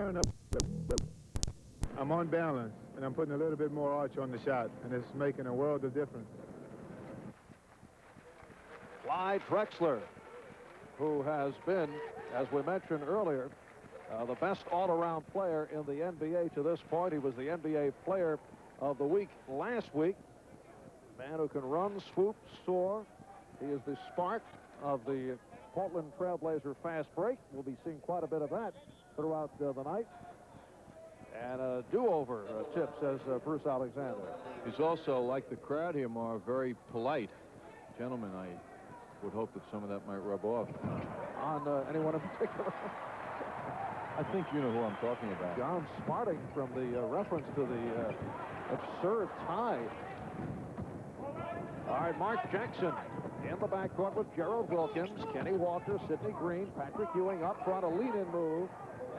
turn up, I'm on balance, and I'm putting a little bit more arch on the shot, and it's making a world of difference. Clyde Drexler, who has been, as we mentioned earlier, the best all-around player in the NBA to this point. He was the NBA Player of the Week last week. Man who can run, swoop, soar. He is the spark of the Portland Trailblazer fast break. We'll be seeing quite a bit of that throughout the night. And a do-over tip, says Bruce Alexander. He's also, like the crowd here, Marv, very polite. Gentlemen, I would hope that some of that might rub off. On anyone in particular? I think you know who I'm talking about. John smarting from the reference to the absurd tie. All right, Mark Jackson in the backcourt with Gerald Wilkins, Kenny Walker, Sidney Green, Patrick Ewing up front, a lead-in move.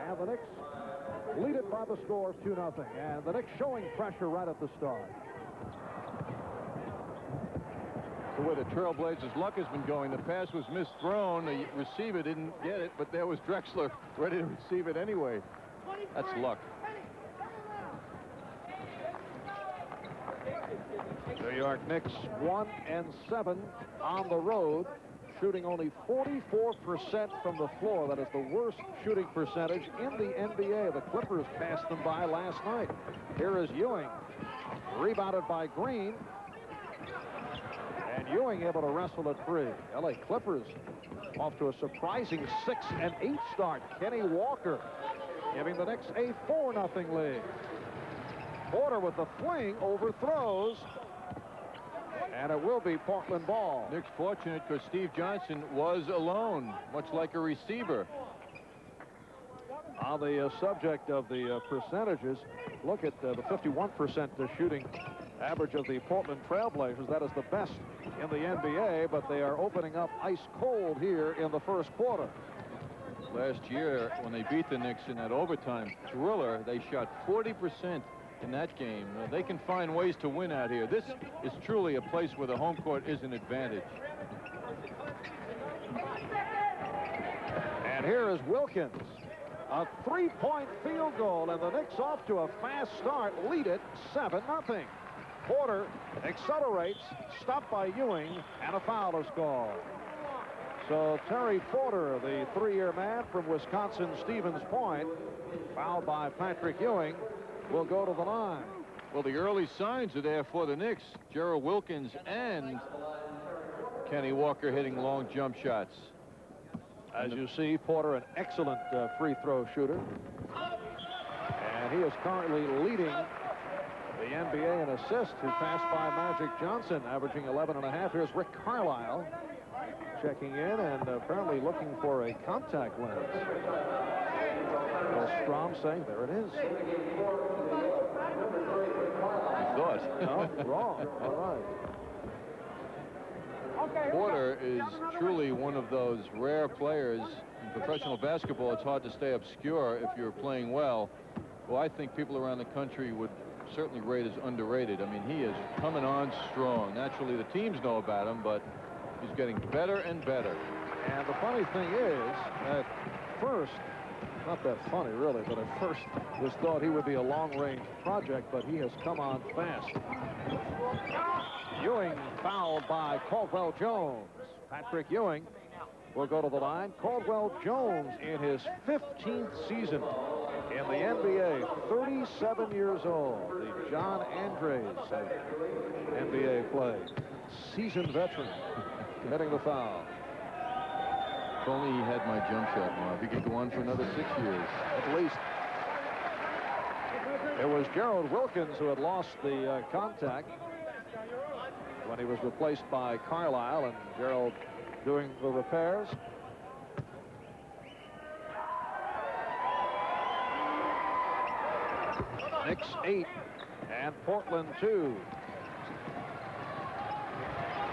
And the Knicks lead it by the score of 2-0. And the Knicks showing pressure right at the start. The way the Trailblazers' luck has been going, the pass was misthrown, the receiver didn't get it, but there was Drexler ready to receive it anyway. That's luck. New York Knicks 1-7 on the road, shooting only 44% from the floor. That is the worst shooting percentage in the NBA. The Clippers passed them by last night. Here is Ewing, rebounded by Green. And Ewing able to wrestle at 3. LA Clippers off to a surprising 6-8 start. Kenny Walker giving the Knicks a 4-0 lead. Porter with the fling, overthrows. And it will be Portland ball. Knicks fortunate because Steve Johnson was alone, much like a receiver. On the subject of the percentages, look at the 51% shooting average of the Portland Trailblazers. That is the best in the NBA, but they are opening up ice cold here in the first quarter. Last year, when they beat the Knicks in that overtime thriller, they shot 40% in that game. They can find ways to win out here. This is truly a place where the home court is an advantage. And here is Wilkins. A 3-point field goal, and the Knicks off to a fast start, lead it 7-0. Porter accelerates, stopped by Ewing, and a foul is called. So Terry Porter, the 3-year man from Wisconsin Stevens Point, fouled by Patrick Ewing, will go to the line. Well, the early signs are there for the Knicks. Gerald Wilkins and Kenny Walker hitting long jump shots. As you see, Porter, an excellent free throw shooter. And he is currently leading the NBA in assists, who passed by Magic Johnson, averaging 11.5. Here's Rick Carlisle checking in and apparently looking for a contact lens. Well, Strom saying, there it is. You thought. No, wrong. All right. Porter is truly one of those rare players in professional basketball. It's hard to stay obscure if you're playing well. Well, I think people around the country would certainly rate as underrated. I mean, he is coming on strong. Naturally, the teams know about him, but he's getting better and better. And the funny thing is, at first, not that funny really, but at first it was thought he would be a long-range project, but he has come on fast. Ewing fouled by Caldwell Jones. Patrick Ewing will go to the line. Caldwell Jones in his 15th season in the NBA, 37 years old. The John Andres of NBA play. Seasoned veteran committing the foul. If only he had my jump shot, Marv. He could go on for another 6 years. At least. It was Gerald Wilkins who had lost the contact when he was replaced by Carlisle, and Gerald doing the repairs. Knicks 8 and Portland 2.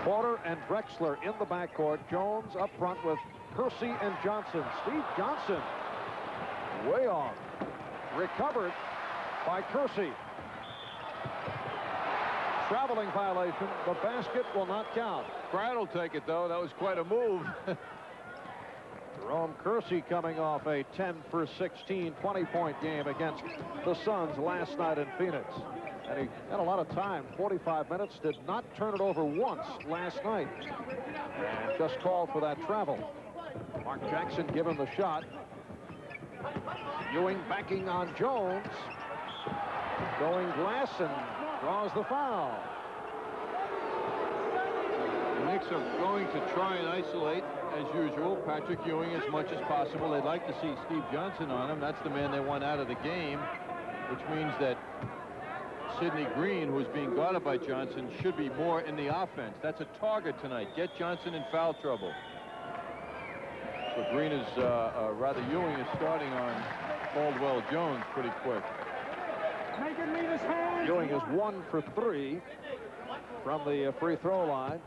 Porter and Drexler in the backcourt. Jones up front with Kersey and Johnson. Steve Johnson way off. Recovered by Kersey. Traveling violation. The basket will not count. Crowd will take it, though. That was quite a move. Jerome Kersey coming off a 10 for 16 20-point game against the Suns last night in Phoenix. And he had a lot of time, 45 minutes, did not turn it over once last night. And just called for that travel. Mark Jackson given the shot. Ewing backing on Jones. Going glass and draws the foul. The Knicks are going to try and isolate, as usual, Patrick Ewing as much as possible. They'd like to see Steve Johnson on him. That's the man they want out of the game, which means that Sidney Green, who's being guarded by Johnson, should be more in the offense. That's a target tonight. Get Johnson in foul trouble. So Green is, rather Ewing is starting on Caldwell Jones pretty quick. Ewing is 1 for 3 from the free throw line.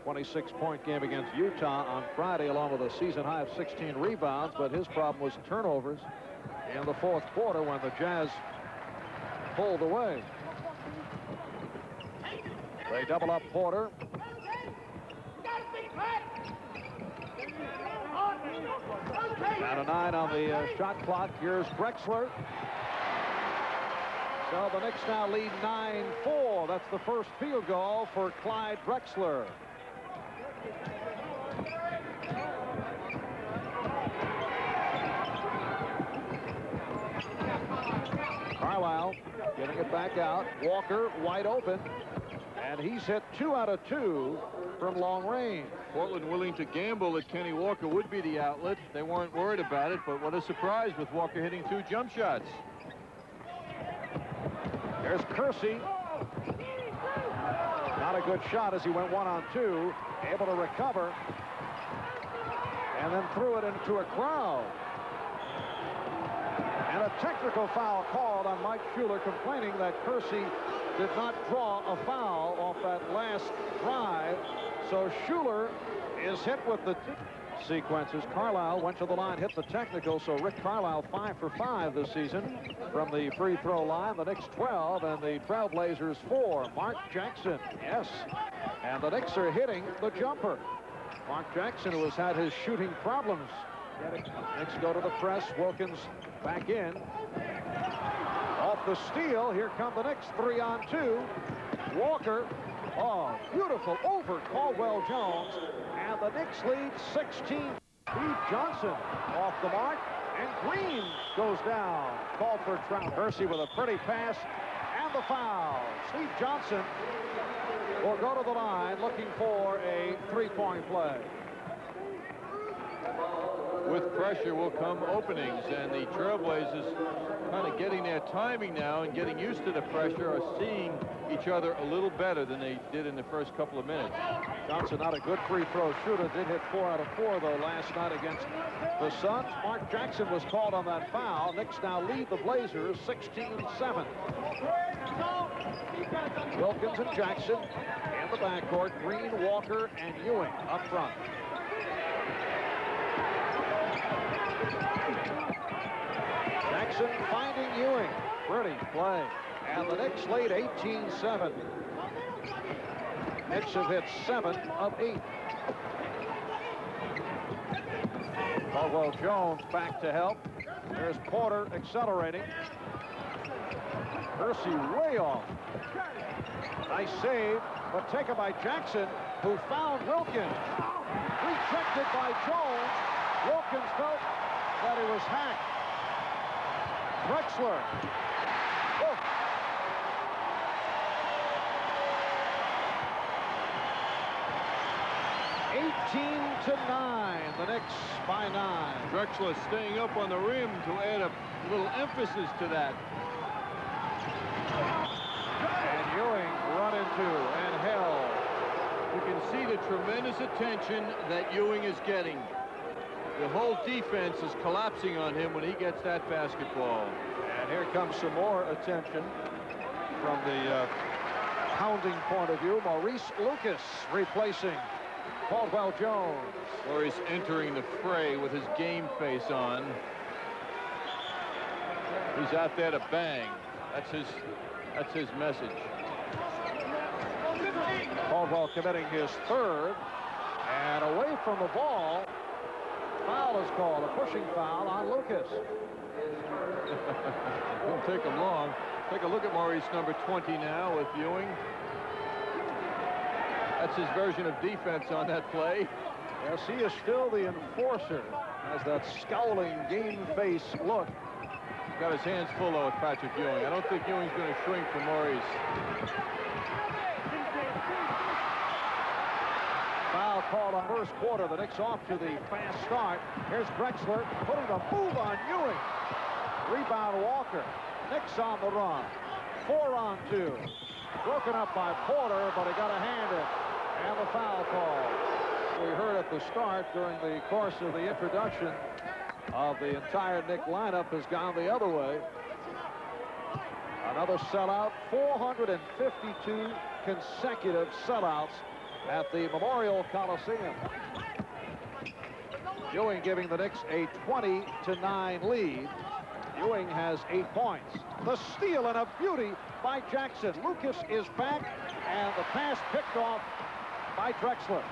26-point game against Utah on Friday, along with a season high of 16 rebounds, but his problem was turnovers in the fourth quarter when the Jazz pulled away. They double up Porter. Down to 9 on the shot clock. Here's Drexler. So the Knicks now lead 9-4. That's the first field goal for Clyde Drexler. Carlisle getting it back out. Walker wide open. And he's hit 2 out of 2 from long range. Portland willing to gamble that Kenny Walker would be the outlet. They weren't worried about it, but what a surprise with Walker hitting 2 jump shots. There's Kersey. Not a good shot as he went 1-on-2. Able to recover. And then threw it into a crowd. And a technical foul called on Mike Schuler, complaining that Kersey did not draw a foul off that last drive. So Schuler is hit with the sequences. Carlisle went to the line, hit the technical. So Rick Carlisle 5 for 5 this season from the free throw line. The Knicks 12 and the Trailblazers 4. Mark Jackson, yes. And the Knicks are hitting the jumper. Mark Jackson, who has had his shooting problems. Knicks go to the press. Wilkins back in. Off the steal. Here come the Knicks. 3-on-2. Walker. Oh, beautiful over Caldwell Jones. And the Knicks lead 16. Steve Johnson off the mark. And Green goes down. Called for Trout. Kersey with a pretty pass. And the foul. Steve Johnson will go to the line looking for a 3-point play. With pressure will come openings, and the Trailblazers kind of getting their timing now and getting used to the pressure, are seeing each other a little better than they did in the first couple of minutes. Johnson, not a good free throw shooter, did hit 4 out of 4 though last night against the Suns. Mark Jackson was called on that foul. Knicks now lead the Blazers 16-7. Wilkins and Jackson in the backcourt. Green, Walker, and Ewing up front. Jackson finding Ewing. Pretty play. And the Knicks lead 18-7. Knicks have hit 7 of 8. Caldwell Jones back to help. There's Porter accelerating. Kersey way off. Nice save, but taken by Jackson, who found Wilkins. Rejected by Jones. Wilkins felt that he was hacked. Drexler. Oh. (18-9). The Knicks by 9. Drexler staying up on the rim to add a little emphasis to that. And Ewing run into and held. You can see the tremendous attention that Ewing is getting. The whole defense is collapsing on him when he gets that basketball. And here comes some more attention from the pounding point of view. Maurice Lucas replacing Caldwell Jones. Or he's entering the fray with his game face on. He's out there to bang. That's his message. Caldwell committing his 3rd. And away from the ball. Foul is called, a pushing foul on Lucas. Won't take him long. Take a look at Maurice number 20 now with Ewing. That's his version of defense on that play. Yes, he is still the enforcer. Has that scowling game face look. He's got his hands full though with Patrick Ewing. I don't think Ewing's going to shrink from Maurice. Foul called on first quarter. The Knicks off to the fast start. Here's Drexler putting a move on Ewing. Rebound Walker. Knicks on the run. 4-on-2. Broken up by Porter, but he got a hand in. And the foul call. We heard at the start during the course of the introduction of the entire Knick lineup has gone the other way. Another sellout. 452 consecutive sellouts at the Memorial Coliseum. Ewing giving the Knicks a 20-9 lead. Ewing has 8 points. The steal and a beauty by Jackson. Lucas is back, and the pass picked off by Drexler.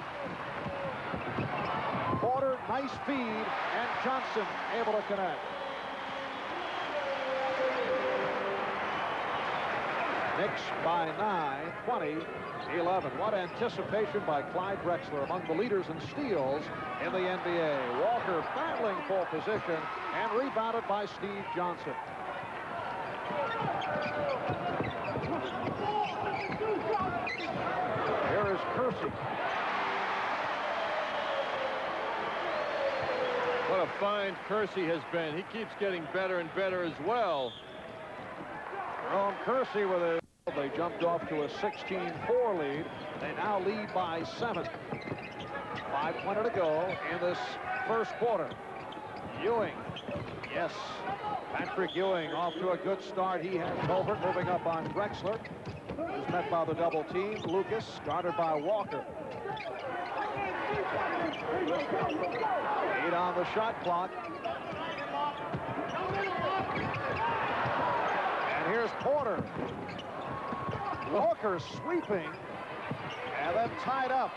Porter, nice feed, and Johnson able to connect. Knicks by 9, 20-11. What anticipation by Clyde Drexler, among the leaders in steals in the NBA. Walker battling for position and rebounded by Steve Johnson. Here is Kersey. What a find Kersey has been. He keeps getting better and better as well. Jerome Kersey with a... They jumped off to a 16-4 lead. They now lead by 7. 5:20 to go in this first quarter. Ewing. Yes. Patrick Ewing off to a good start. He has Tolbert moving up on Drexler. Is met by the double team. Lucas guarded by Walker. 8 on the shot clock. And here's Porter. Walker sweeping and then tied up.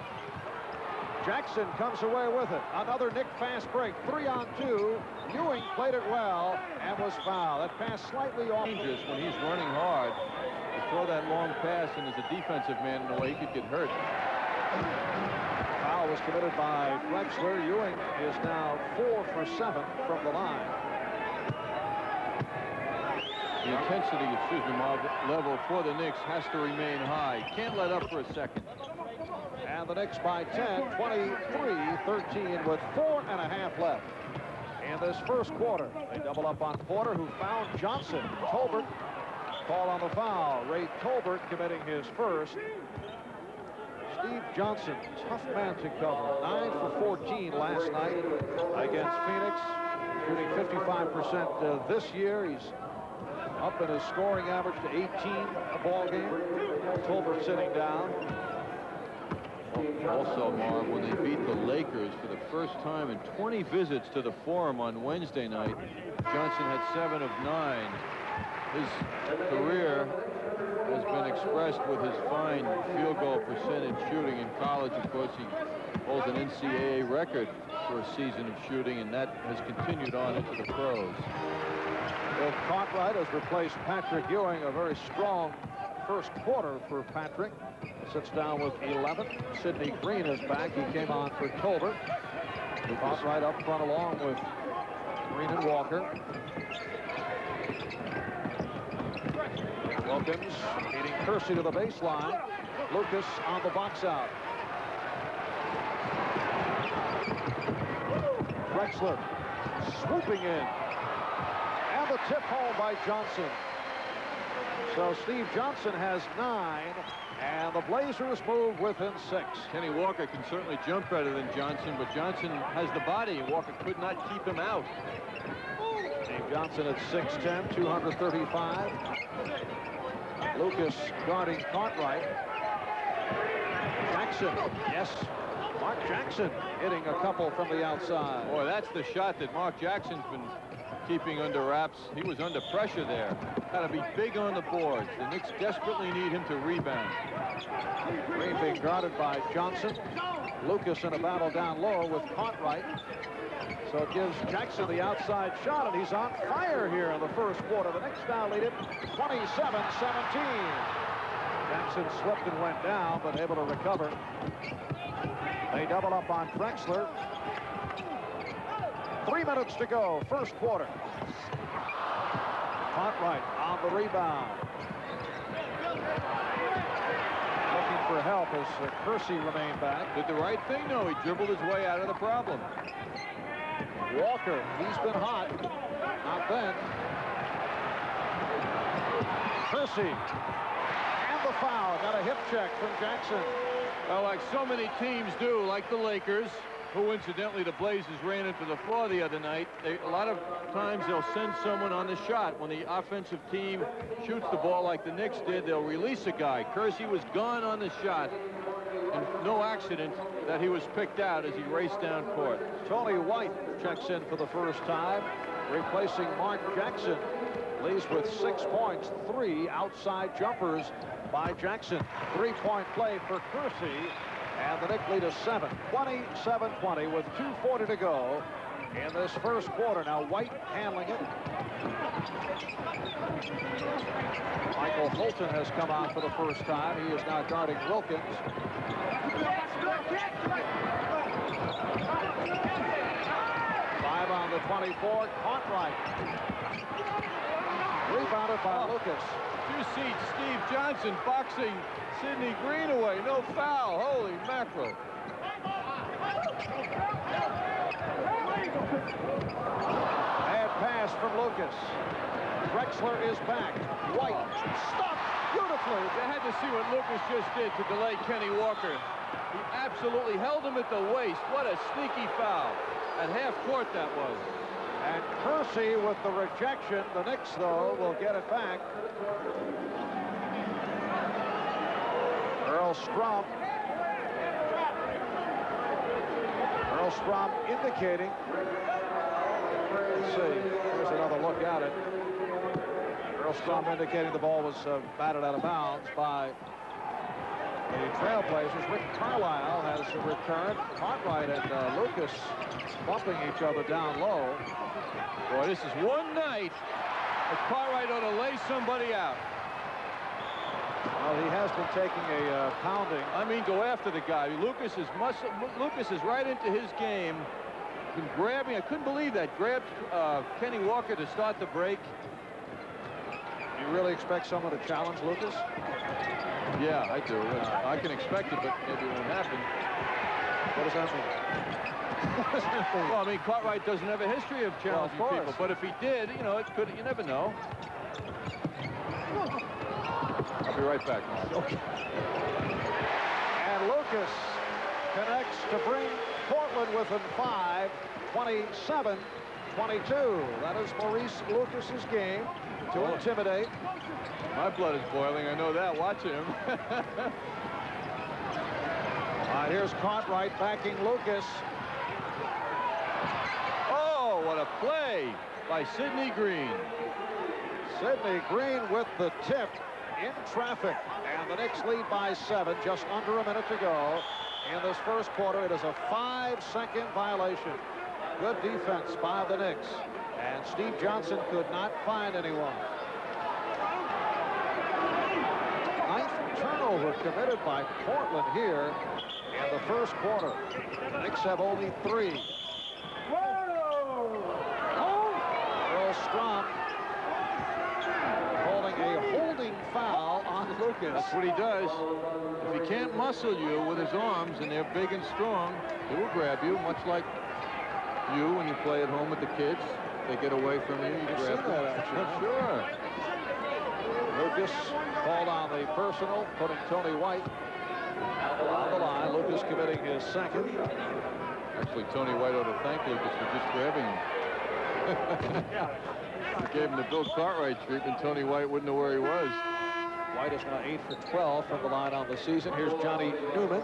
Jackson comes away with it. Another Knick fast break. 3-on-2. Ewing played it well and was fouled. That pass slightly off. Dangerous when he's running hard to throw that long pass, and as a defensive man in a way he could get hurt. Foul was committed by Drexler. Ewing is now 4 for 7 from the line. The intensity, level for the Knicks has to remain high. Can't let up for a second. And the Knicks by 10, 23-13 with 4.5 left in this first quarter. They double up on Porter, who found Johnson. Tolbert called on the foul. Ray Tolbert committing his first. Steve Johnson, tough man to cover. 9 for 14 last night against Phoenix. Shooting 55% this year. He's up in his scoring average to 18 a ball game. Tolbert sitting down. Also, Marv, when they beat the Lakers for the first time in 20 visits to the Forum on Wednesday night, Johnson had 7 of 9. His career has been expressed with his fine field goal percentage shooting in college. Of course, he holds an NCAA record for a season of shooting, and that has continued on into the pros. Bill Cartwright has replaced Patrick Ewing. A very strong first quarter for Patrick. Sits down with 11. Sidney Green is back. He came on for Tolbert. Cartwright up front along with Green and Walker. Wilkins leading Kersey to the baseline. Lucas on the box out. Drexler swooping in. And the tip home by Johnson. So Steve Johnson has 9, and the Blazers move within 6. Kenny Walker can certainly jump better than Johnson, but Johnson has the body, and Walker could not keep him out. Steve Johnson at 6'10", 235. Lucas guarding Cartwright. Jackson, yes. Mark Jackson hitting a couple from the outside. Boy, that's the shot that Mark Jackson's been keeping under wraps. He was under pressure there. Got to be big on the boards. The Knicks desperately need him to rebound. Green being guarded by Johnson. Lucas in a battle down low with Cartwright. So it gives Jackson the outside shot, and he's on fire here in the first quarter. The Knicks now lead it 27-17. Jackson slipped and went down, but able to recover. They double up on Drexler. 3 minutes to go, first quarter. Cartwright on the rebound. Looking for help as Kersey remained back. Did the right thing, though. He dribbled his way out of the problem. Walker, he's been hot. Not then. Kersey. And the foul. Got a hip check from Jackson. Well, like so many teams do, like the Lakers, who incidentally the Blazers ran into the floor the other night. A lot of times they'll send someone on the shot. When the offensive team shoots the ball like the Knicks did, they'll release a guy. Kersey was gone on the shot, and no accident that he was picked out as he raced down court. Tony White checks in for the first time, replacing Mark Jackson. Leaves with 6 points, 3 outside jumpers by Jackson. 3-point play for Kersey, and the Knicks lead is 7, 27-20 with 2:40 to go in this first quarter. Now White handling it. Michael Holton has come on for the first time. He is now guarding Wilkins. 5 on the 24. Cartwright. Rebounded by Lucas. You see Steve Johnson boxing Sidney Green away. No foul. Holy mackerel. Bad pass from Lucas. Drexler is back. White stopped beautifully. They had to see what Lucas just did to delay Kenny Walker. He absolutely held him at the waist. What a sneaky foul. At half court that was. And Kersey with the rejection. The Knicks, though, will get it back. Earl Strom indicating. Let's see. Here's another look at it. Earl Strom indicating the ball was batted out of bounds by the Trailblazers. Rick Carlisle has returned. Cartwright and Lucas bumping each other down low. Boy, this is one night that Cartwright ought to lay somebody out. Well, he has been taking a pounding. I mean, go after the guy. Lucas is right into his game. Been grabbing. I couldn't believe that. Grabbed Kenny Walker to start the break. You really expect someone to challenge Lucas? Yeah, I do. I can expect it, but maybe it won't happen. What does that mean? Well, I mean, Cartwright doesn't have a history of challenging people, but if he did, you know, it could. You never know. I'll be right back, Mark. Okay. And Lucas connects to bring Portland within 5, 27-22. That is Maurice Lucas's game to intimidate. My blood is boiling. I know that. Watching him. All right, here's Cartwright backing Lucas. Oh, what a play by Sidney Green. Sidney Green with the tip in traffic. And the Knicks lead by 7, just under a minute to go. In this first quarter, it is a 5-second violation. Good defense by the Knicks. And Steve Johnson could not find anyone. 9th turnover committed by Portland here in the first quarter. The Knicks have only 3. Earl Strom calling a holding foul on Lucas. That's what he does. If he can't muscle you with his arms, and they're big and strong, he will grab you, much like you when you play at home with the kids. They get away from you, you grab them. That, actually. Sure. Lucas called on the personal, putting Tony White on the line. Lucas committing his second. Actually, Tony White ought to thank Lucas for just grabbing him. He gave him the Bill Cartwright treatment. Tony White wouldn't know where he was. White is now 8 for 12 from the line on the season. Here's Johnny Newman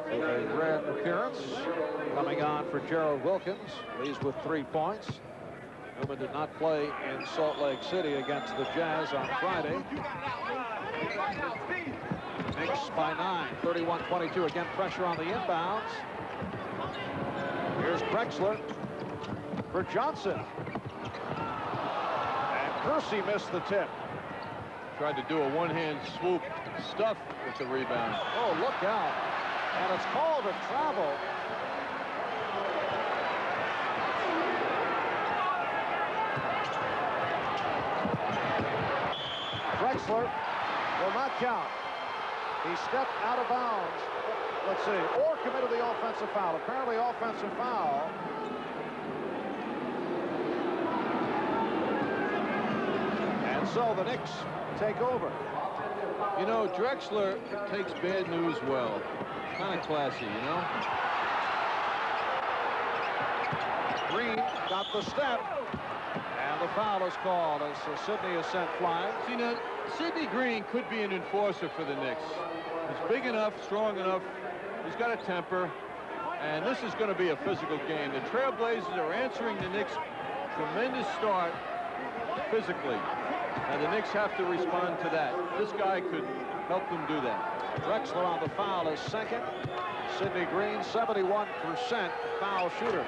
with a rare appearance coming on for Gerald Wilkins. Leads with 3 points. Newman did not play in Salt Lake City against the Jazz on Friday. Knicks by 9, 31-22. Again, pressure on the inbounds. Here's Drexler for Johnson. And Kersey missed the tip. Tried to do a one-hand swoop stuff with the rebound. Oh, look out. And it's called a travel. Drexler will not count. He stepped out of bounds. Let's see. Or committed the offensive foul. Apparently offensive foul. And so the Knicks take over. You know, Drexler takes bad news well. Kind of classy, you know? Green got the step. And the foul is called as Sidney is sent flying. See, now, Sidney Green could be an enforcer for the Knicks. He's big enough, strong enough. He's got a temper. And this is going to be a physical game. The Trailblazers are answering the Knicks' tremendous start physically. And the Knicks have to respond to that. This guy could help them do that. Drexler on the foul is second. Sidney Green, 71% foul shooter. It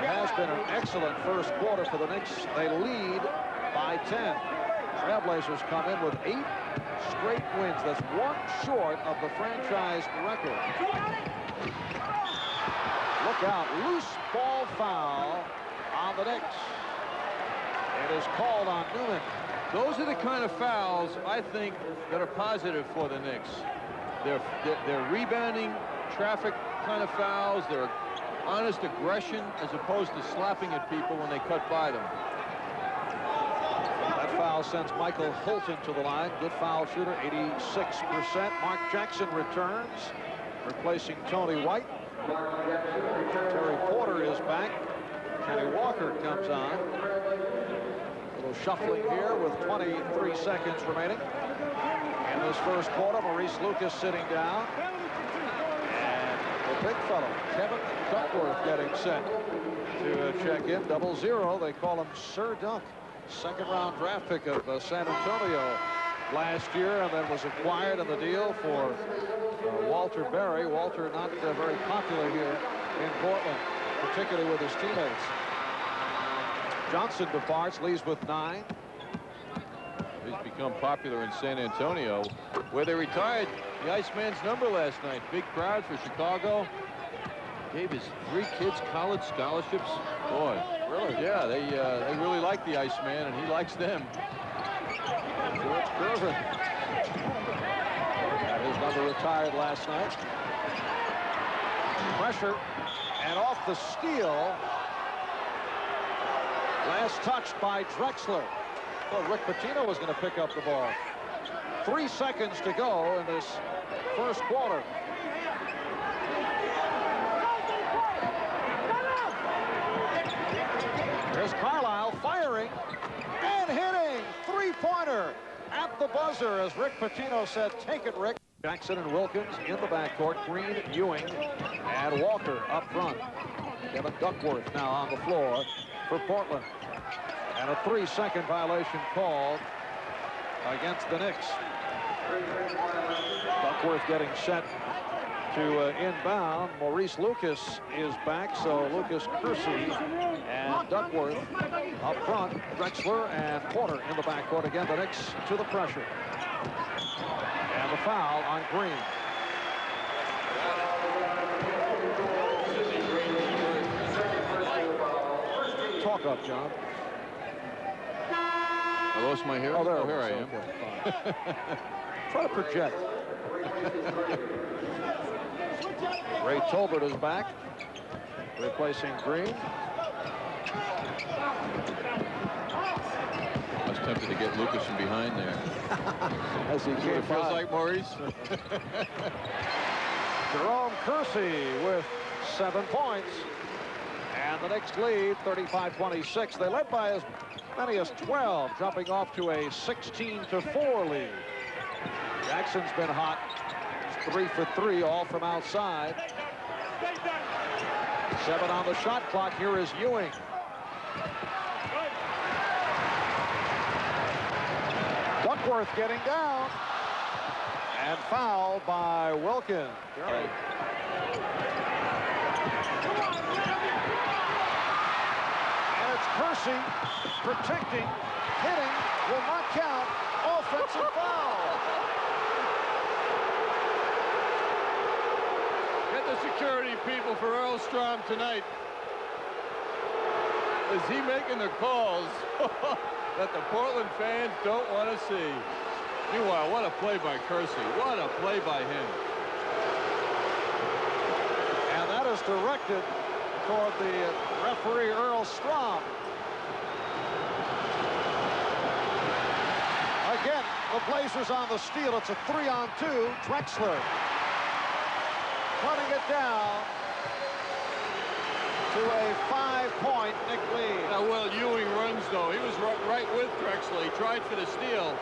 has been an excellent first quarter for the Knicks. They lead by 10. Trailblazers come in with 8 straight wins. That's one short of the franchise record. Look out, loose ball foul on the Knicks. It is called on Newman. Those are the kind of fouls, I think, that are positive for the Knicks. They're rebounding traffic kind of fouls. They're honest aggression as opposed to slapping at people when they cut by them. That foul sends Michael Fulton to the line. Good foul shooter, 86%. Mark Jackson returns, replacing Tony White. Terry Porter is back. Kenny Walker comes on. A little shuffling here with 23 seconds remaining. In this first quarter, Maurice Lucas sitting down. And the big fellow, Kevin Duckworth, getting set to check in. 0-0. They call him Sir Duck. Second-round draft pick of San Antonio last year, and then was acquired in the deal for Walter Berry. Walter not very popular here in Portland, particularly with his teammates. Johnson departs, leaves with 9. He's become popular in San Antonio, where they retired the Iceman's number last night. Big crowd for Chicago. Gave his 3 kids college scholarships. Boy, really? Yeah, they really like the Iceman, and he likes them. George Gervin. His number retired last night. Pressure, and off the steal. Last touch by Drexler. Well, Rick Pitino was going to pick up the ball. 3 seconds to go in this first quarter. There's Carlisle firing and hitting. 3-pointer at the buzzer, as Rick Pitino said, take it, Rick. Jackson and Wilkins in the backcourt. Green, Ewing, and Walker up front. Kevin Duckworth now on the floor for Portland. And a 3-second violation called against the Knicks. Duckworth getting set to inbound. Maurice Lucas is back, so Lucas, Kersey, and Duckworth up front. Drexler and Porter in the backcourt. Again, the Knicks to the pressure. And the foul on Green. Talk up, John. I lost my hair. Oh, there here I am. Okay, try to project. Ray Tolbert is back, replacing Green. I was tempted to get Lucas from behind there. As he came It feels by. like Maurice. Jerome Kersey with 7 points. And the Knicks lead 35-26. They led by as many as 12, jumping off to a 16-4 lead. Jackson's been hot. 3 for 3, all from outside. 7 on the shot clock. Here is Ewing. Duckworth getting down. And fouled by Wilkins. Right. And it's Kersey protecting, hitting, will not count. Offensive foul. Get the security people for Earl Strom tonight. Is he making the calls that the Portland fans don't want to see? Meanwhile, what a play by Kersey. What a play by him. And that is directed toward the referee, Earl Strom. Again, the Blazers on the steal. It's a 3-on-2. Drexler cutting it down to a 5-point Knick lead. How well Ewing runs, though. He was right with Drexler. He tried for the steal.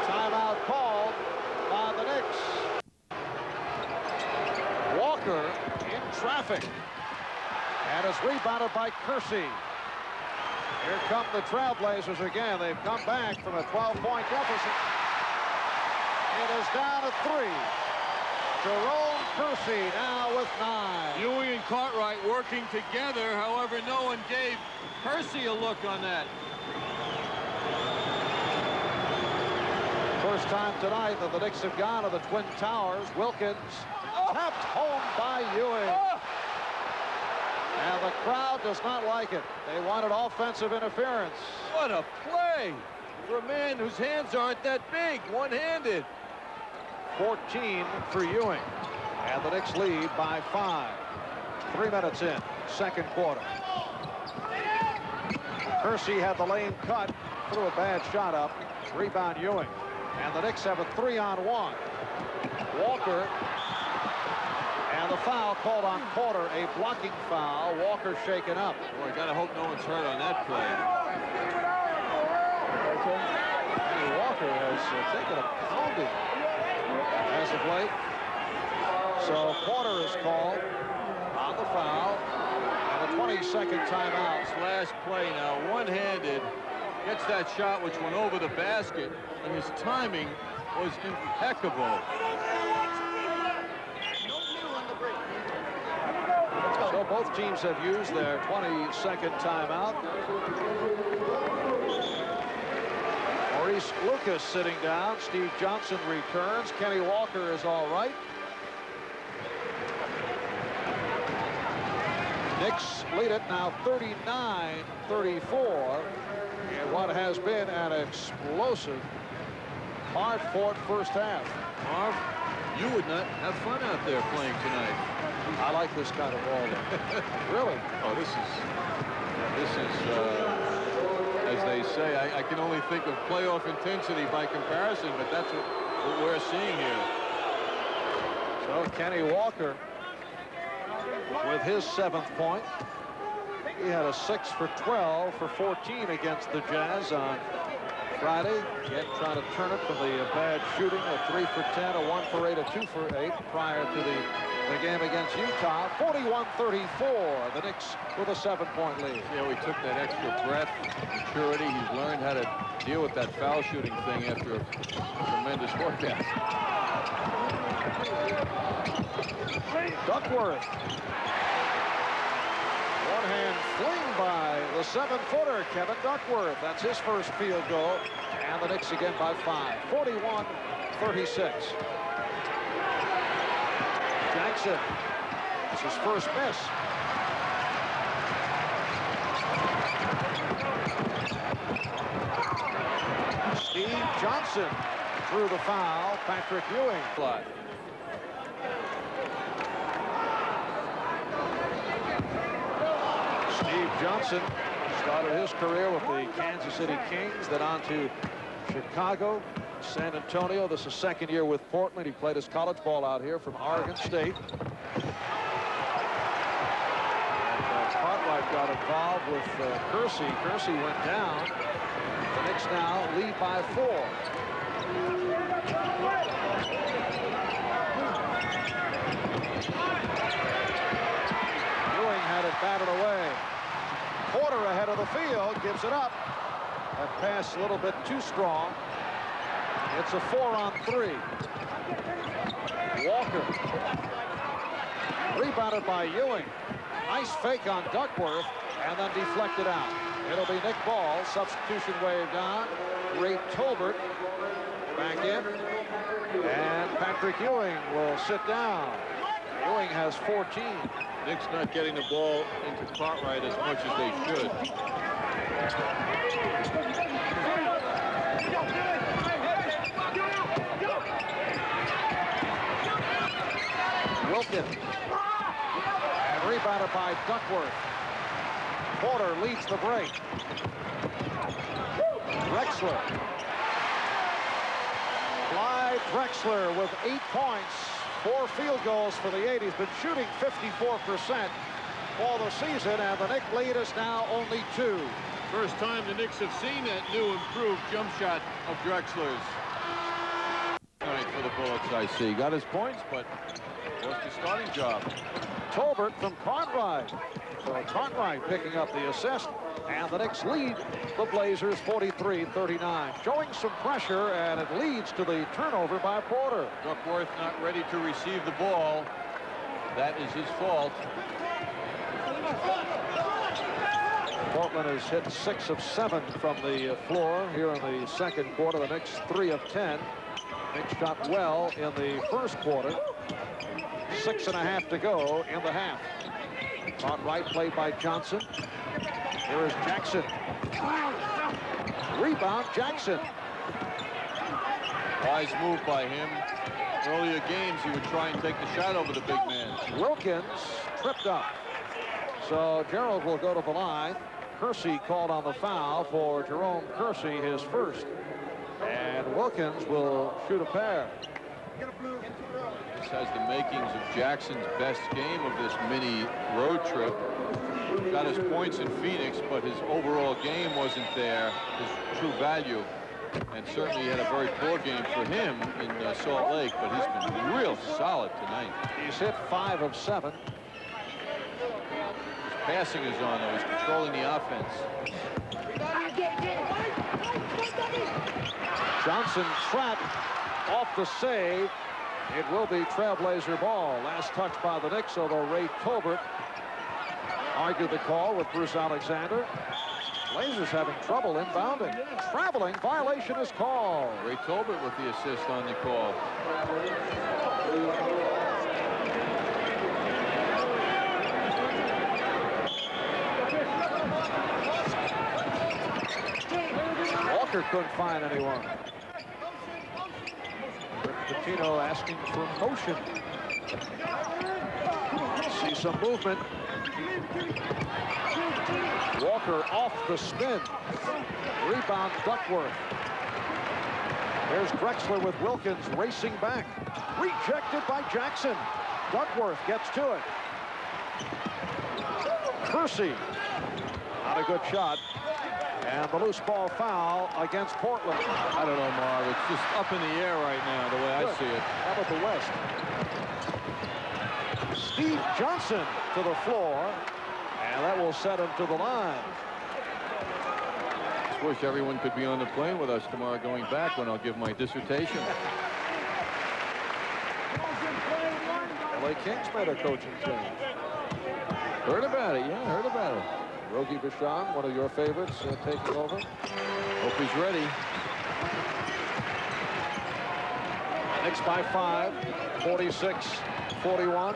Timeout called by the Knicks. Walker in traffic. And it's rebounded by Kersey. Here come the Trailblazers again. They've come back from a 12-point deficit. It is down to 3. Jerome Kersey now with 9. Ewing and Cartwright working together. However, no one gave Kersey a look on that. First time tonight that the Knicks have gone to the Twin Towers. Wilkins tapped home by Ewing. And the crowd does not like it. They wanted offensive interference. What a play for a man whose hands aren't that big, one-handed. 14 for Ewing. And the Knicks lead by 5. 3 minutes in, second quarter. Kersey had the lane cut, threw a bad shot up. Rebound Ewing. And the Knicks have a 3-on-1. Walker. And the foul called on Porter, a blocking foul. Walker shaken up. Boy, gotta hope no one's hurt on that play. And Walker has taken a pounding as of late. So Porter is called on the foul. And a 20-second timeout. This last play now, one-handed, gets that shot which went over the basket, and his timing was impeccable. So both teams have used their 20-second timeout. Maurice Lucas sitting down. Steve Johnson returns. Kenny Walker is all right. Knicks lead it now 39-34 in what has been an explosive, hard-fought first half. Marv, you would not have fun out there playing tonight. I like this kind of ball, though. Really? Oh, this is as they say, I can only think of playoff intensity by comparison, but that's what we're seeing here. So Kenny Walker with his 7th point. He had a 6 for 12 for 14 against the Jazz on Friday. Yet trying to turn it from the bad shooting, a 3 for 10, a 1 for 8, a 2 for 8 prior to the game against Utah. 41-34. The Knicks with a 7-point lead. Yeah, we took that extra breath, maturity. He's learned how to deal with that foul shooting thing after a tremendous workout. Duckworth. One-hand fling by the 7-footer, Kevin Duckworth. That's his first field goal. And the Knicks again by 5. 41-36. Jackson. It's his first miss. Steve Johnson threw the foul. Patrick Ewing. Steve Johnson started his career with the Kansas City Kings, then on to Chicago, San Antonio. This is second year with Portland. He played his college ball out here from Oregon State. And Cartwright got involved with Kersey. Kersey went down. The Knicks now lead by 4. Ewing had it batted away. Porter ahead of the field, gives it up. That pass a little bit too strong. It's a 4-on-3. Walker. Rebounded by Ewing. Nice fake on Duckworth, and then deflected out. It'll be Nick Ball. Substitution waved on. Ray Tolbert back in. And Patrick Ewing will sit down. Ewing has 14. Knicks not getting the ball into Cartwright as much as they should. Wilkins. And rebounded by Duckworth. Porter leads the break. Drexler. Clyde Drexler with 8 points, 4 field goals for the 80s, been shooting 54% all the season, and the Knicks lead is now only 2. First time the Knicks have seen that new improved jump shot of Drexler's. Tonight for the Bullets, I see. Got his points, but lost his starting job. Tolbert from Cartwright. So Cartwright picking up the assist, and the Knicks lead the Blazers 43-39. Showing some pressure, and it leads to the turnover by Porter. Duckworth not ready to receive the ball. That is his fault. Portland has hit 6 of 7 from the floor here in the second quarter. The Knicks 3 of 10. Knicks shot well in the first quarter. 6.5 to go in the half. Cartwright played by Johnson. Here is Jackson. Rebound, Jackson. Wise move by him. Earlier games, he would try and take the shot over the big man. Wilkins tripped up. So Gerald will go to the line. Kersey called on the foul for Jerome Kersey, his first. And Wilkins will shoot a pair. This has the makings of Jackson's best game of this mini road trip. Got his points in Phoenix, but his overall game wasn't there, his true value. And certainly he had a very poor game for him in Salt Lake, but he's been real solid tonight. He's hit 5 of 7. His passing is on, though. He's controlling the offense. Johnson trapped off the save. It will be Trailblazer ball. Last touch by the Knicks, although Ray Tolbert argued the call with Bruce Alexander. Blazers having trouble inbounding. Traveling violation is called. Ray Tolbert with the assist on the call. Walker couldn't find anyone. Patino asking for motion. See some movement. Walker off the spin. Rebound Duckworth. There's Drexler with Wilkins racing back. Rejected by Jackson. Duckworth gets to it. Kersey. Not a good shot. And the loose ball foul against Portland. I don't know, Marv. It's just up in the air right now, the way I see it. How about the West? Steve Johnson to the floor. And that will set him to the line. I wish everyone could be on the plane with us tomorrow going back when I'll give my dissertation. LA Kings made a coaching change. Heard about it, yeah, heard about it. Rogi Bashan, one of your favorites, taking over. Hope he's ready. Knicks by 5, 46-41.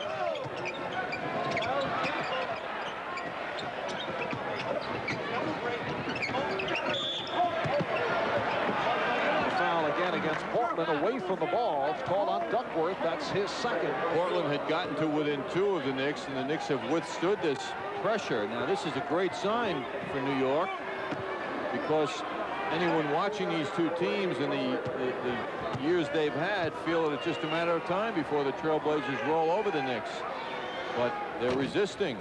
Foul again against Portland, away from the ball. It's called on Duckworth. That's his second. Portland had gotten to within 2 of the Knicks, and the Knicks have withstood this pressure. Now, this is a great sign for New York, because anyone watching these two teams in the years they've had feel that it's just a matter of time before the Trailblazers roll over the Knicks. But they're resisting.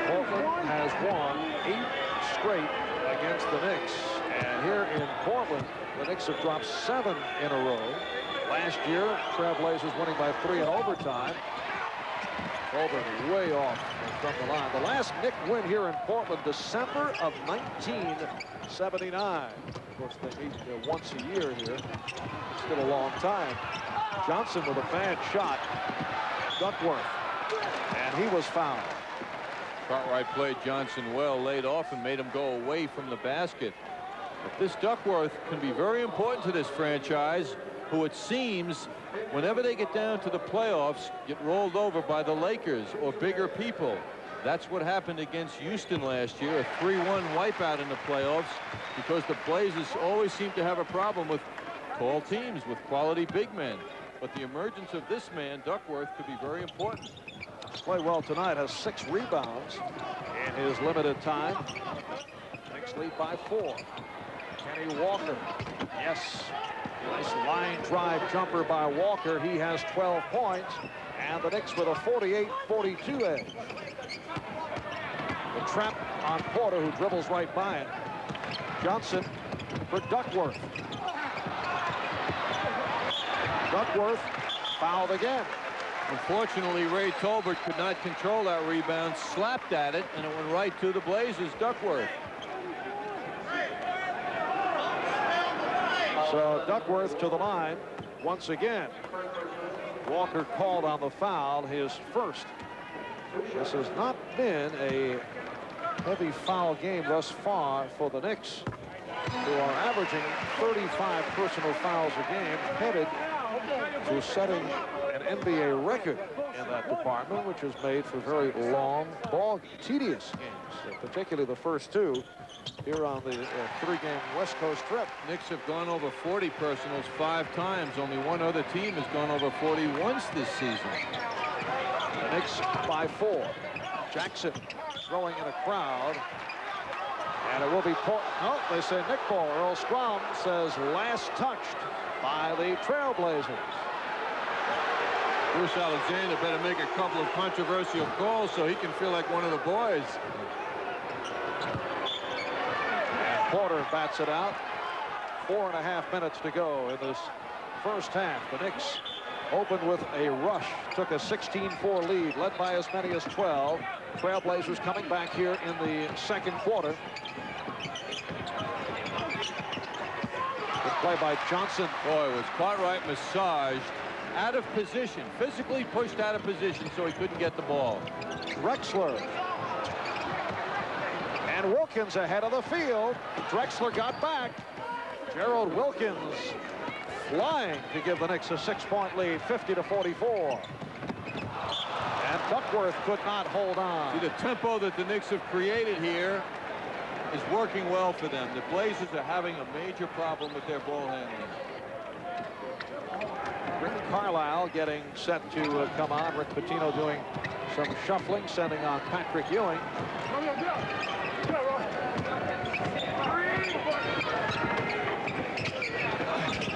Portland has won 8 straight against the Knicks. And here in Portland, the Knicks have dropped 7 in a row. Last year, Trailblazers winning by 3 in overtime. Colbert way off from the line. The last Knick win here in Portland, December of 1979. Of course, they meet once a year here. Still a long time. Johnson with a bad shot. Duckworth. And he was fouled. Cartwright played Johnson well, laid off and made him go away from the basket. But this Duckworth can be very important to this franchise, who it seems, whenever they get down to the playoffs, get rolled over by the Lakers or bigger people. That's what happened against Houston last year, a 3-1 wipeout in the playoffs, because the Blazers always seem to have a problem with tall teams, with quality big men. But the emergence of this man, Duckworth, could be very important. He's played well tonight, has 6 rebounds in his limited time. Knicks lead by 4. Kenny Walker. Yes. Nice line drive jumper by Walker. He has 12 points. And the Knicks with a 48-42 edge. The trap on Porter, who dribbles right by it. Johnson for Duckworth. Duckworth fouled again. Unfortunately, Ray Tolbert could not control that rebound, slapped at it, and it went right to the Blazers. Duckworth. So Duckworth to the line once again. Walker called on the foul, his first. This has not been a heavy foul game thus far for the Knicks, who are averaging 35 personal fouls a game, headed to setting an NBA record in that department, which is made for very long, tedious games, particularly the first 2 here on the 3-game West Coast trip. Knicks have gone over 40 personals 5 times. Only one other team has gone over 40 once this season. The Knicks by 4. Jackson throwing in a crowd. And it will be oh, they say Knick ball. Earl Strom says last touched by the Trailblazers. Bruce Alexander better make a couple of controversial calls so he can feel like one of the boys. And Porter bats it out. 4.5 minutes to go in this first half. The Knicks opened with a rush, took a 16-4 lead, led by as many as 12. Trailblazers coming back here in the second quarter. Good play by Johnson. Boy, was Cartwright massaged out of position, physically pushed out of position so he couldn't get the ball. Drexler. And Wilkins ahead of the field. Drexler got back. Gerald Wilkins flying to give the Knicks a 6-point lead, 50-44. And Duckworth could not hold on. See, the tempo that the Knicks have created here is working well for them. The Blazers are having a major problem with their ball handling. Rick Carlisle getting set to come on. Rick Pitino doing some shuffling, sending on Patrick Ewing.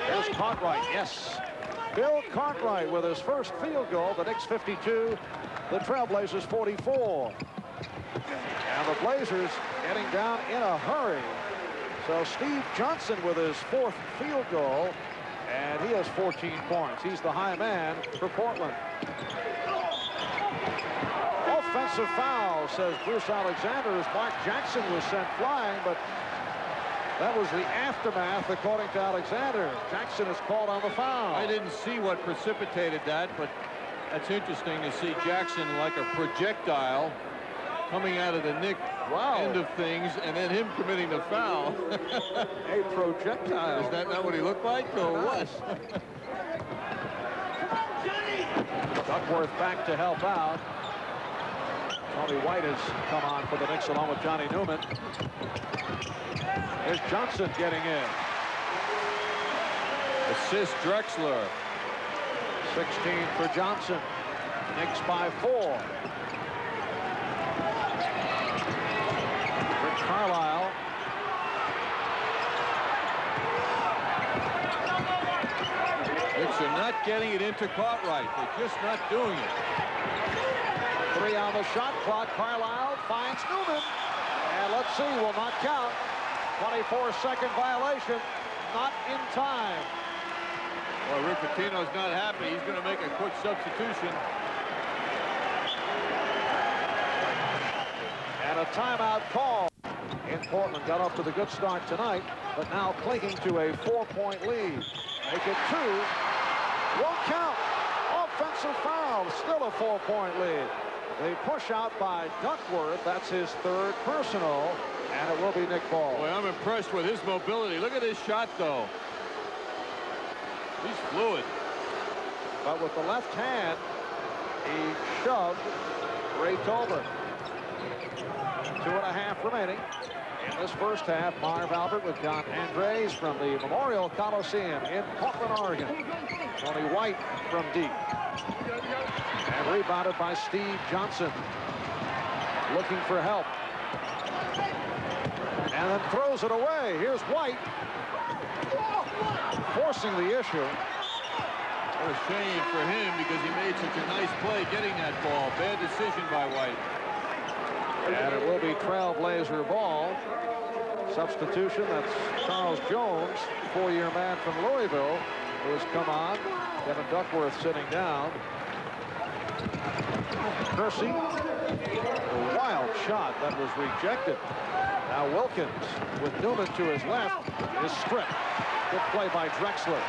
There's Cartwright, yes. Bill Cartwright with his first field goal. The Knicks 52, the Trailblazers 44. And the Blazers getting down in a hurry. So Steve Johnson with his 4th field goal. And he has 14 points. He's the high man for Portland. Offensive foul, says Bruce Alexander, as Mark Jackson was sent flying, but that was the aftermath, according to Alexander. Jackson is called on the foul. I didn't see what precipitated that, but that's interesting to see Jackson like a projectile coming out of the Knick end of things, and then him committing the foul. A projectile. Is that not what he looked like, or what? Duckworth back to help out. Tony White has come on for the Knicks along with Johnny Newman. There's Johnson getting in. Assist Drexler. 16 for Johnson. Knicks by 4. Carlisle. Knicks are not getting it into Cartwright. They're just not doing it. 3 on the shot clock. Carlisle finds Newman. And let's see, will not count. 24-second violation. Not in time. Well, Rick Pitino's not happy. He's going to make a quick substitution. timeout call. In Portland, got off to the good start tonight, but now clinging to a 4-point lead. Make it 2. Won't count. Offensive foul. Still a 4-point lead. They push out by Duckworth. That's his 3rd personal, and it will be Nick Ball. Boy, I'm impressed with his mobility. Look at his shot, though. He's fluid. But with the left hand, he shoved Ray Tolbert. 2.5 remaining in this first half. Marv Albert with John Andres from the Memorial Coliseum in Portland, Oregon. Tony White from deep. And rebounded by Steve Johnson. Looking for help. And then throws it away. Here's White. Forcing the issue. What a shame for him because he made such a nice play getting that ball. Bad decision by White. And it will be Trailblazer ball. Substitution, that's Charles Jones, 4-year man from Louisville, who has come on. Kevin Duckworth sitting down. Kersey, a wild shot that was rejected. Now Wilkins with Newman to his left is stripped. Good play by Drexler.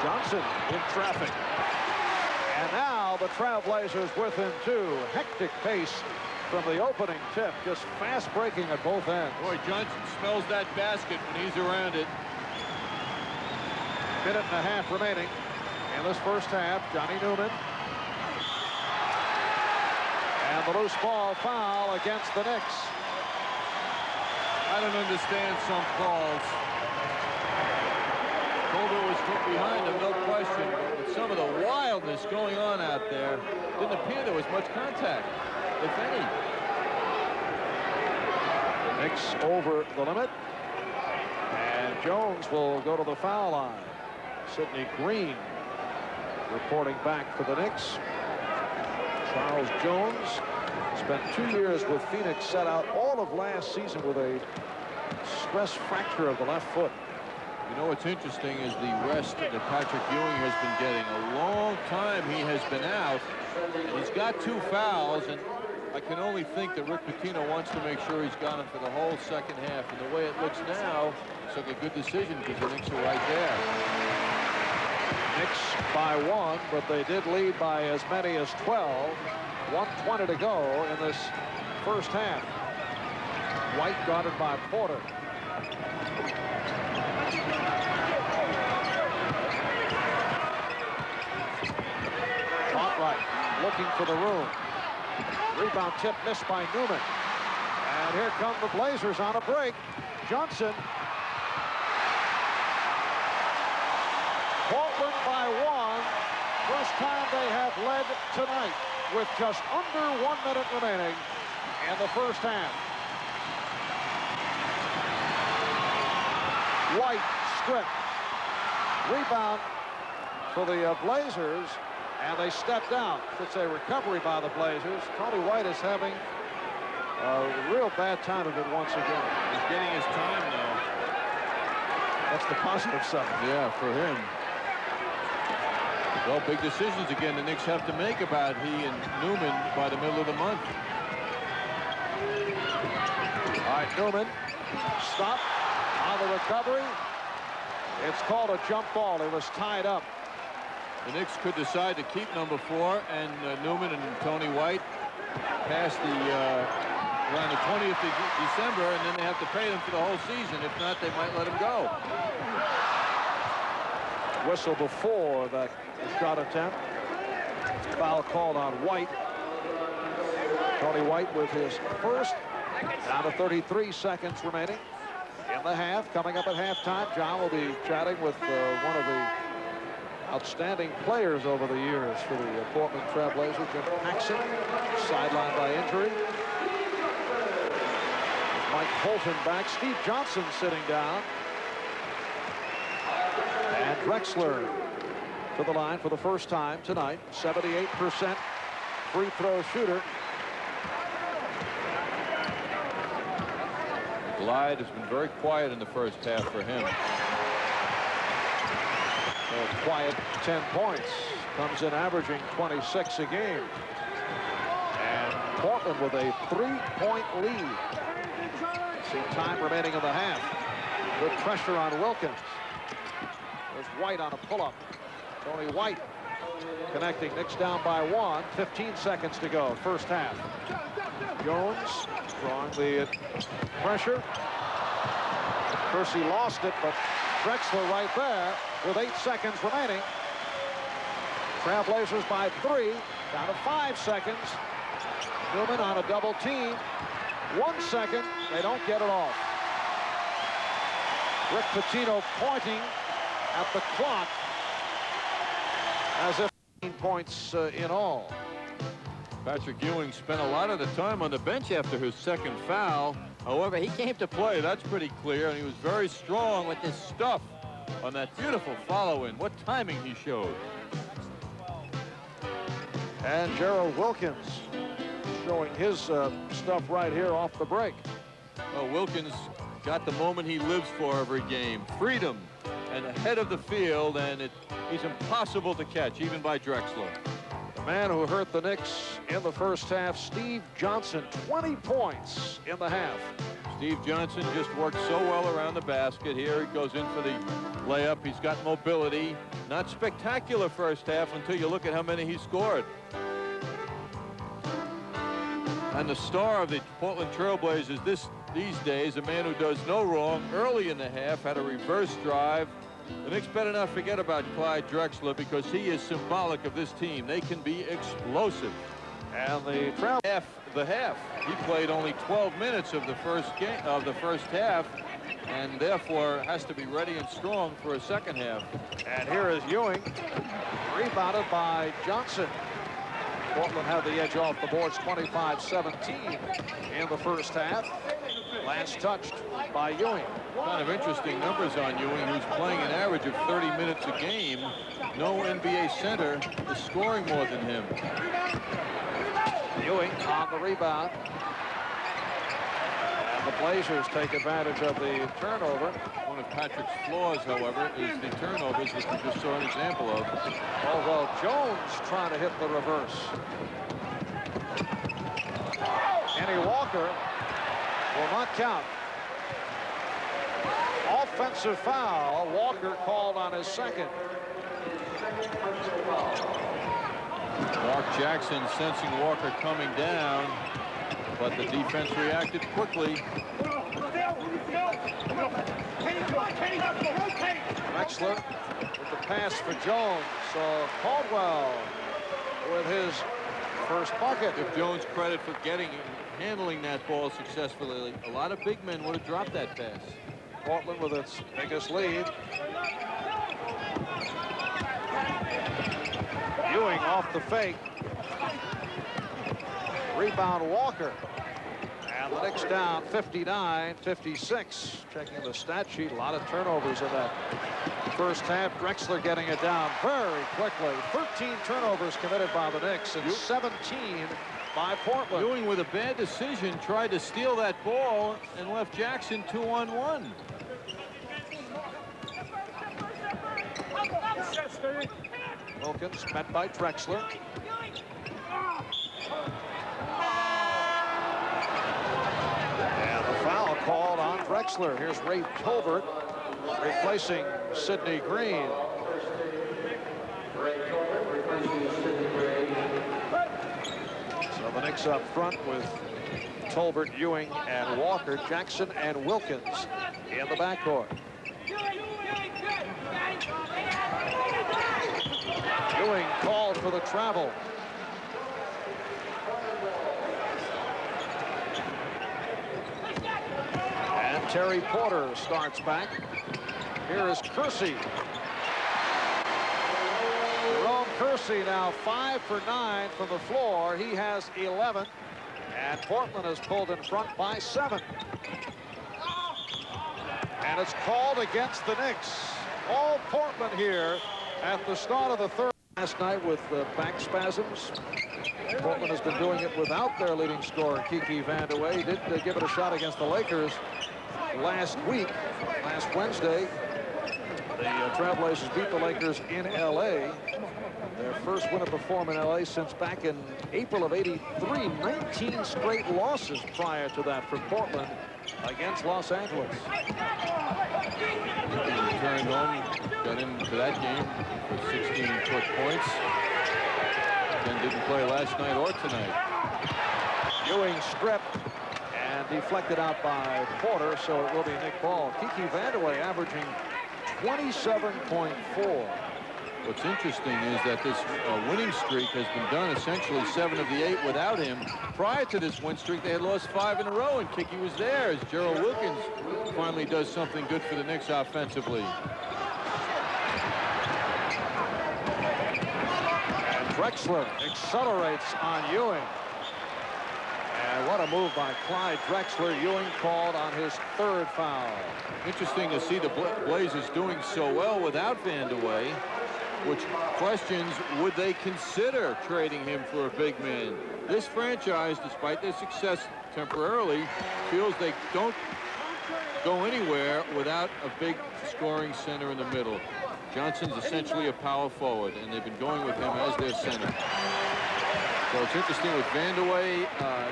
Johnson in traffic. And now the Trailblazers within 2. Hectic pace from the opening tip. Just fast breaking at both ends. Boy, Johnson smells that basket when he's around it. 1.5 minutes remaining in this first half. Johnny Newman. And the loose ball foul against the Knicks. I don't understand some calls. Colbert was put behind him, no question. But some of the wildness going on out there, didn't appear there was much contact, if any. Knicks over the limit. And Jones will go to the foul line. Sidney Green reporting back for the Knicks. Charles Jones spent 2 years with Phoenix, set out all of last season with a stress fracture of the left foot. You know what's interesting is the rest that Patrick Ewing has been getting. A long time he has been out, and he's got 2 fouls, and I can only think that Rick Pitino wants to make sure he's got him for the whole second half. And the way it looks now, it's like a good decision because the Knicks are right there. Knicks by 1, but they did lead by as many as 12. 1:20 to go in this first half. White guarded by Porter. Cartwright looking for the room. Rebound tip missed by Newman. And here come the Blazers on a break. Johnson. Portland by 1. First time they have led tonight with just under 1 minute remaining in the first half. White stripped. Rebound for the Blazers, and they stepped out. It's a recovery by the Blazers. Tony White is having a real bad time of it once again. He's getting his time now. That's the positive side. Yeah, for him. Well, big decisions again the Knicks have to make about he and Newman by the middle of the month. All right, Newman, stop on the recovery. It's called a jump ball. He was tied up. The Knicks could decide to keep number 4 and Newman and Tony White past the around the 20th of December, and then they have to pay them for the whole season. If not, they might let him go. Whistle before that shot attempt. Foul called on White. Tony White with his first. Down to 33 seconds remaining in the half. Coming up at halftime, John will be chatting with one of the outstanding players over the years for the Portland Trailblazers, Jim Paxson, sidelined by injury. Mike Holton back. Steve Johnson sitting down. And Drexler to the line for the first time tonight. 78% free throw shooter. Clyde has been very quiet in the first half for him. A quiet 10 points. Comes in averaging 26 a game. Portland with a 3-point lead. See time remaining in the half. Good pressure on Wilkins. There's White on a pull-up. Tony White connecting. Knicks down by 1. 15 seconds to go. First half. Jones drawing the pressure. Kersey lost it, but Drexler right there with 8 seconds remaining. Trailblazers by 3. Down to 5 seconds. Newman on a double team. 1 second. They don't get it off. Rick Pitino pointing at the clock as if 15 points in all. Patrick Ewing spent a lot of the time on the bench after his second foul. However, he came to play. That's pretty clear. And he was very strong with his stuff on that beautiful follow-in. What timing he showed. And Gerald Wilkins showing his stuff right here off the break. Well, Wilkins got the moment he lives for every game. Freedom and ahead of the field, and he's impossible to catch, even by Drexler. The man who hurt the Knicks in the first half, Steve Johnson, 20 points in the half. Steve Johnson just worked so well around the basket. Here he goes in for the layup. He's got mobility. Not spectacular first half until you look at how many he scored. And the star of the Portland Trailblazers these days, a man who does no wrong, early in the half had a reverse drive. The Knicks better not forget about Clyde Drexler, because he is symbolic of this team. They can be explosive. And the half. He played only 12 minutes of the first half, and therefore has to be ready and strong for a second half. And here is Ewing, rebounded by Johnson. Portland had the edge off the boards, 25-17 in the first half. Last touched by Ewing. Kind of interesting numbers on Ewing, who's playing an average of 30 minutes a game. No NBA center is scoring more than him. Ewing on the rebound. And the Blazers take advantage of the turnover. One of Patrick's flaws, however, is the turnovers, which we just saw an example of. Although Jones trying to hit the reverse. Kenny Walker will not count. Offensive foul. Walker called on his second. Mark Jackson sensing Walker coming down, but the defense reacted quickly. Drexler with the pass for Jones. So Caldwell with his first bucket. Give Jones credit for handling that ball successfully. A lot of big men would have dropped that pass. Portland with its biggest lead. Ewing off the fake. Rebound Walker. And the Knicks down 59-56. Checking the stat sheet, a lot of turnovers in that first half. Drexler getting it down very quickly. 13 turnovers committed by the Knicks and 17 by Portland. Ewing with a bad decision tried to steal that ball and left Jackson 2-on-1. Wilkins met by Drexler. And the foul called on Drexler. Here's Ray Tolbert replacing Sidney Green. So the Knicks up front with Tolbert, Ewing, and Walker. Jackson and Wilkins in the backcourt. Ewing called for the travel. And Terry Porter starts back. Here is Kersey. Jerome Kersey now 5 for 9 from the floor. He has 11. And Portland is pulled in front by 7. And it's called against the Knicks. All Portland here at the start of the third. Last night with back spasms. Portland has been doing it without their leading scorer, Kiki Vandeweghe. He did give it a shot against the Lakers last Wednesday. The Trailblazers beat the Lakers in L.A. Their first win of the form in L.A. since back in April of '83. 19 straight losses prior to that for Portland against Los Angeles. He returned home, got into that game for 16 quick points. Then didn't play last night or tonight. Ewing stripped and deflected out by Porter, so it will be Nick Ball. Kiki Vandeweghe averaging 27.4. What's interesting is that this winning streak has been done essentially 7 of the 8 without him. Prior to this win streak, they had lost 5 in a row, and Kiki was there as Gerald Wilkins finally does something good for the Knicks offensively. And Drexler accelerates on Ewing. And what a move by Clyde Drexler. Ewing called on his 3rd foul. Interesting to see the Blazers doing so well without Vandeweghe, which questions would they consider trading him for a big man. This franchise, despite their success temporarily, feels they don't go anywhere without a big scoring center in the middle. Johnson's essentially a power forward, and they've been going with him as their center. So it's interesting with Vandeweghe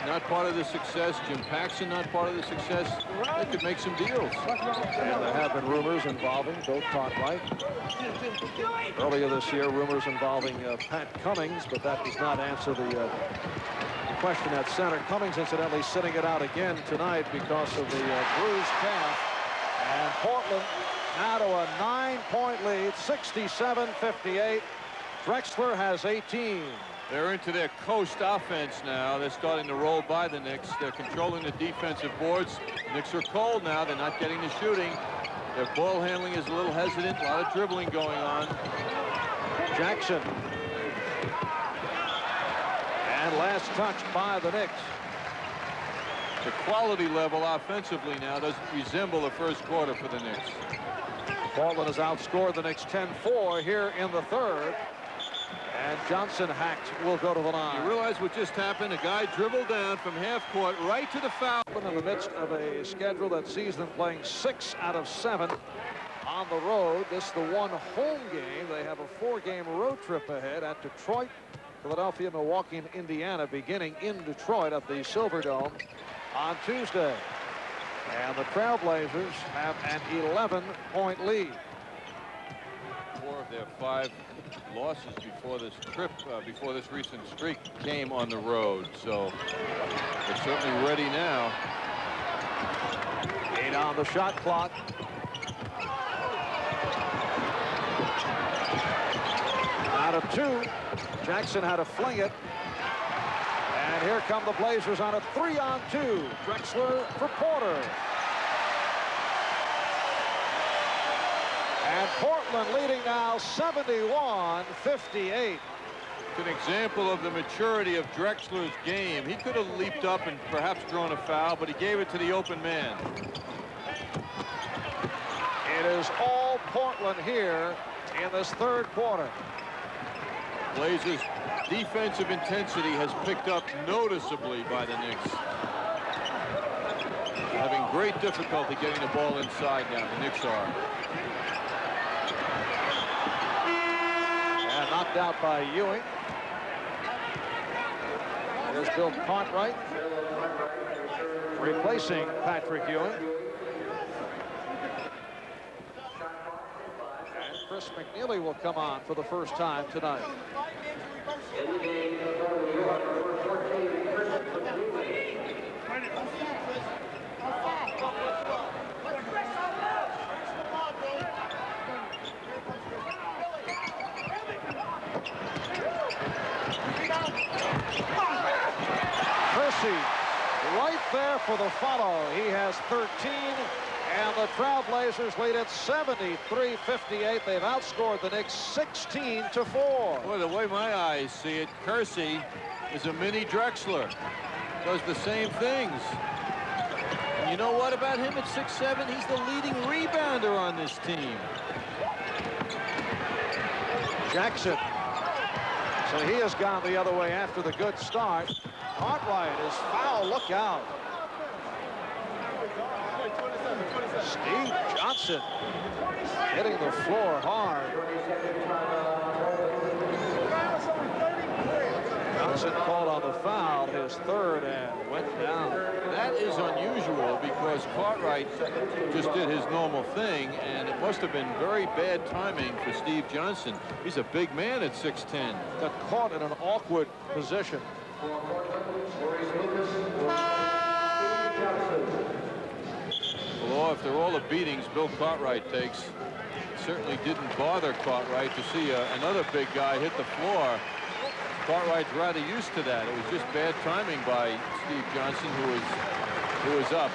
not part of the success, Jim Paxson not part of the success. They could make some deals. And there have been rumors involving Bill Cartwright. Earlier this year, rumors involving Pat Cummings, but that does not answer the question at center. Cummings, incidentally, sitting it out again tonight because of the bruised calf. And Portland now to a 9-point lead, 67-58. Drexler has 18. They're into their coast offense now. They're starting to roll by the Knicks. They're controlling the defensive boards. The Knicks are cold now. They're not getting the shooting. Their ball handling is a little hesitant. A lot of dribbling going on. Jackson. And last touch by the Knicks. The quality level offensively now doesn't resemble the first quarter for the Knicks. Portland has outscored the Knicks 10-4 here in the 3rd. And Johnson hacked will go to the line. You realize what just happened? A guy dribbled down from half court right to the foul. In the midst of a schedule that sees them playing 6 out of 7 on the road. This is the one home game. They have a 4-game road trip ahead at Detroit, Philadelphia, Milwaukee, and Indiana, beginning in Detroit at the Silverdome on Tuesday. And the Trailblazers have an 11-point lead. 4 of their 5 losses before this trip, before this recent streak, came on the road. So they're certainly ready now. 8 on the shot clock. Out of 2. Jackson had to fling it. And here come the Blazers on a 3-on-2. Drexler for Porter. And Portland leading now 71-58. It's an example of the maturity of Drexler's game. He could have leaped up and perhaps drawn a foul, but he gave it to the open man. It is all Portland here in this 3rd quarter. Blazers' defensive intensity has picked up noticeably by the Knicks. Having great difficulty getting the ball inside now, the Knicks are. And knocked out by Ewing. Here's Bill Cartwright replacing Patrick Ewing. And Chris McNeely will come on for the first time tonight. Right there for the follow. He has 13, and the Trailblazers lead at 73-58. They've outscored the Knicks 16-4. Boy, the way my eyes see it, Kersey is a mini Drexler. Does the same things. And you know what about him at 6'7"? He's the leading rebounder on this team. Jackson. So he has gone the other way after the good start. Cartwright is foul. Look out. Steve Johnson hitting the floor hard. Johnson called on the foul, his third, and went down. That is unusual because Cartwright just did his normal thing, and it must have been very bad timing for Steve Johnson. He's a big man at 6'10". Got caught in an awkward position. Well, after all the beatings Bill Cartwright takes, it certainly didn't bother Cartwright to see another big guy hit the floor. Cartwright's rather used to that. It was just bad timing by Steve Johnson, who was up.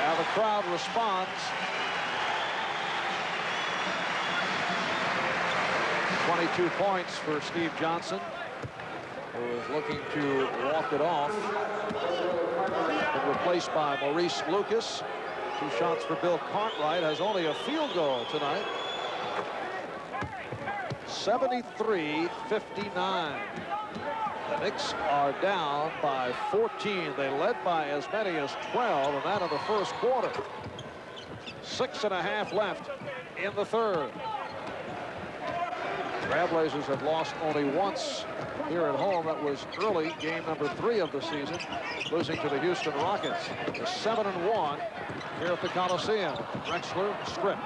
And the crowd responds. 22 points for Steve Johnson, who is looking to walk it off. Been replaced by Maurice Lucas. 2 shots for Bill Cartwright. Has only a field goal tonight. 73-59. The Knicks are down by 14. They led by as many as 12, and that in the first quarter. 6.5 left in the third. Trailblazers have lost only once here at home. That was early, game number 3 of the season, losing to the Houston Rockets. They're 7-1 here at the Coliseum. Drexler stripped.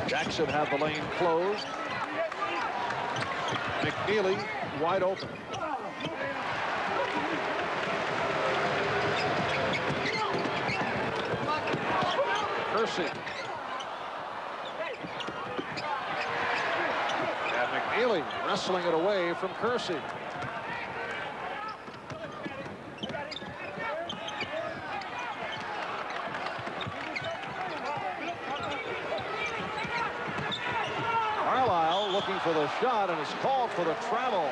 Jackson had the lane closed. McNeely wide open. Kersey. And McNeely wrestling it away from Kersey. Carlisle looking for the shot, and is called for the travel.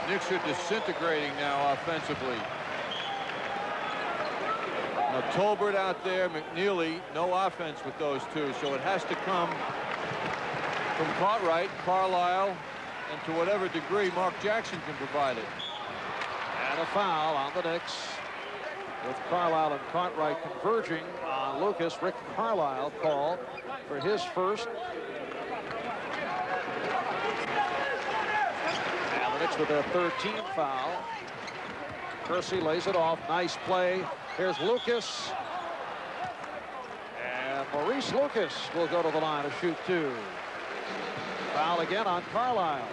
Knicks are disintegrating now offensively. Now Tolbert out there, McNeely, no offense with those two, so it has to come from Cartwright, Carlisle, and to whatever degree Mark Jackson can provide it. And a foul on the Knicks, with Carlisle and Cartwright converging on Lucas. Rick Carlisle called for his first. And the Knicks with their 13th foul. Kersey lays it off. Nice play. Here's Lucas. And Maurice Lucas will go to the line to shoot 2. Foul again on Carlisle.